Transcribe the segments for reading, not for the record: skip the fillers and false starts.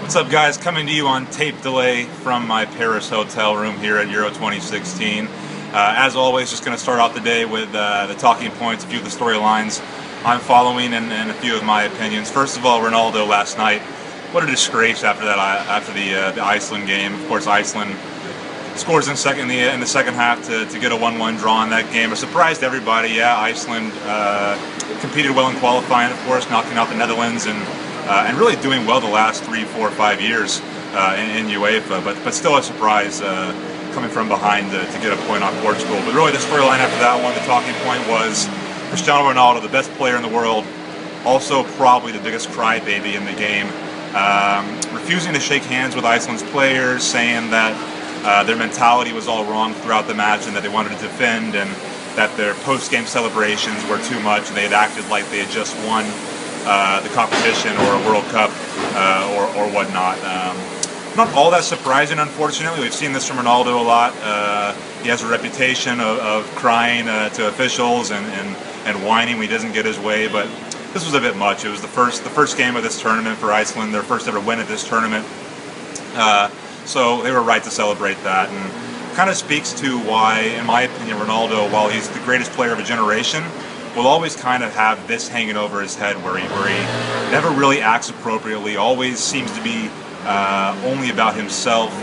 What's up, guys? Coming to you on tape delay from my Paris hotel room here at Euro 2016. As always, just going to start off the day with the talking points, a few of the storylines I'm following, and a few of my opinions. First of all, Ronaldo last night. What a disgrace after that, after the Iceland game. Of course, Iceland scores in the second half to get a 1-1 draw in that game. A surprise to everybody. Yeah, Iceland competed well in qualifying, of course, knocking out the Netherlands and really doing well the last 3, 4, 5 years in UEFA, but still a surprise coming from behind to get a point on Portugal. But really the storyline after that one, the talking point was Cristiano Ronaldo, the best player in the world, also probably the biggest crybaby in the game, refusing to shake hands with Iceland's players, saying that their mentality was all wrong throughout the match and that they wanted to defend, and that their post-game celebrations were too much and they had acted like they had just won the competition or a World Cup or whatnot. Not all that surprising, unfortunately. We've seen this from Ronaldo a lot. He has a reputation of crying to officials and whining when he doesn't get his way, but this was a bit much. It was the first game of this tournament for Iceland, their first ever win at this tournament. So they were right to celebrate that, and kind of speaks to why, in my opinion, Ronaldo, while he's the greatest player of a generation, will always kind of have this hanging over his head where he never really acts appropriately, always seems to be only about himself.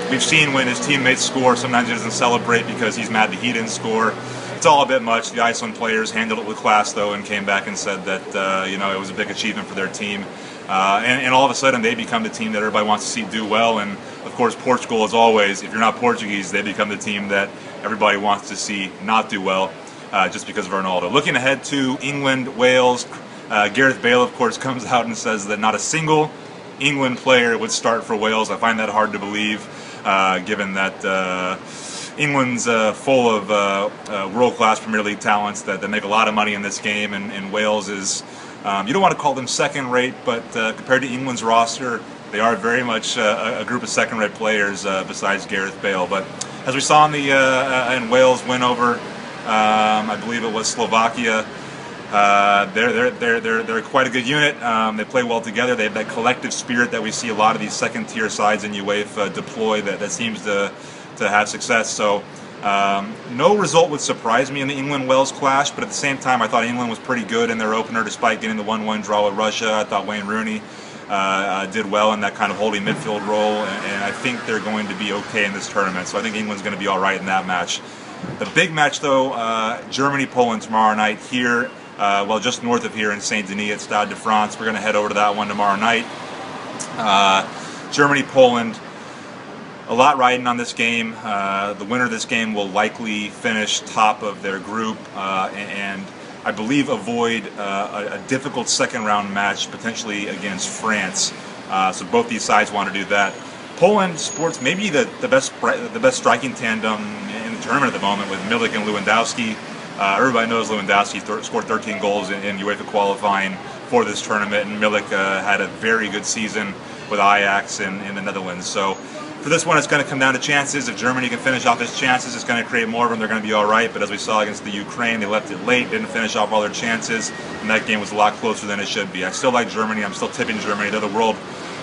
We've seen when his teammates score, sometimes he doesn't celebrate because he's mad that he didn't score. It's all a bit much. The Iceland players handled it with class, though, and came back and said that it was a big achievement for their team. And all of a sudden, they become the team that everybody wants to see do well. And of course, Portugal, as always, if you're not Portuguese, they become the team that everybody wants to see not do well. Just because of Ronaldo. Looking ahead to England, Wales, Gareth Bale, of course, comes out and says that not a single England player would start for Wales. I find that hard to believe, given that England's full of world-class Premier League talents that make a lot of money in this game, and Wales is, you don't want to call them second-rate, but compared to England's roster, they are very much a group of second-rate players besides Gareth Bale. But as we saw in Wales win over, I believe it was Slovakia. They're quite a good unit. They play well together. They have that collective spirit that we see a lot of these second-tier sides in UEFA deploy that seems to have success. So no result would surprise me in the England-Wales clash, but at the same time, I thought England was pretty good in their opener despite getting the 1-1 draw with Russia. I thought Wayne Rooney did well in that kind of holding midfield role, and I think they're going to be okay in this tournament. So I think England's going to be all right in that match. The big match, though, Germany-Poland tomorrow night here, just north of here in Saint-Denis at Stade de France. We're going to head over to that one tomorrow night. Germany-Poland, a lot riding on this game. The winner of this game will likely finish top of their group and I believe avoid a difficult second-round match, potentially against France. So both these sides want to do that. Poland sports maybe the best striking tandem in the tournament at the moment with Milik and Lewandowski. Everybody knows Lewandowski scored 13 goals in UEFA qualifying for this tournament, and Milik had a very good season with Ajax in the Netherlands. So for this one, it's going to come down to chances. If Germany can finish off its chances, it's going to create more of them. They're going to be all right. But as we saw against the Ukraine, they left it late, didn't finish off all their chances, and that game was a lot closer than it should be. I still like Germany. I'm still tipping Germany. They're the world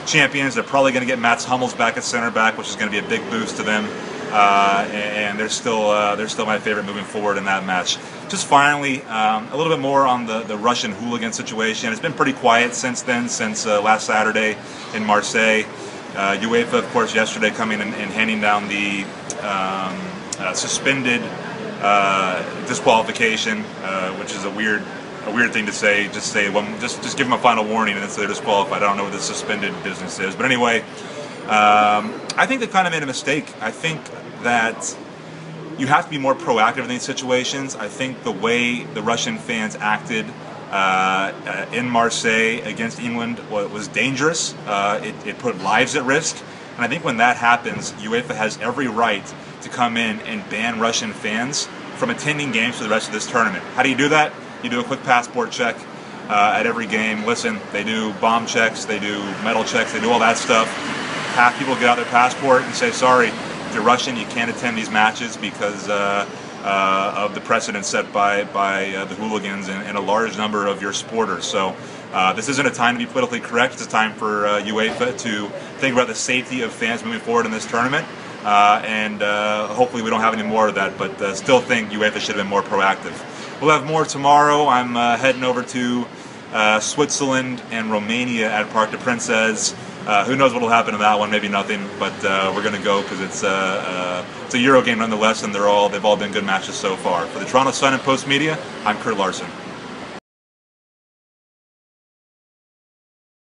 champions. They're probably going to get Mats Hummels back at center back, which is going to be a big boost to them. And they're still my favorite moving forward in that match. Just finally, a little bit more on the Russian hooligan situation. It's been pretty quiet since then, since last Saturday in Marseille. UEFA, of course, yesterday coming and handing down the suspended disqualification, which is a weird thing to say. Just give them a final warning and then say they're disqualified. I don't know what the suspended business is, but anyway, I think they kind of made a mistake. I think that you have to be more proactive in these situations. I think the way the Russian fans acted in Marseille against England was dangerous. It put lives at risk, and I think when that happens, UEFA has every right to come in and ban Russian fans from attending games for the rest of this tournament. How do you do that? You do a quick passport check at every game. Listen, they do bomb checks, they do metal checks, they do all that stuff. Half people get out their passport and say, sorry, if you're Russian, you can't attend these matches because of the precedent set by the hooligans and a large number of your supporters. So This isn't a time to be politically correct. It's a time for UEFA to think about the safety of fans moving forward in this tournament. And hopefully we don't have any more of that, but still think UEFA should have been more proactive. We'll have more tomorrow. I'm heading over to Switzerland and Romania at Parc des Princes. Who knows what will happen in that one? Maybe nothing, but we're going to go because it's a Euro game nonetheless, and they've all been good matches so far. For the Toronto Sun and Post Media, I'm Kurt Larson.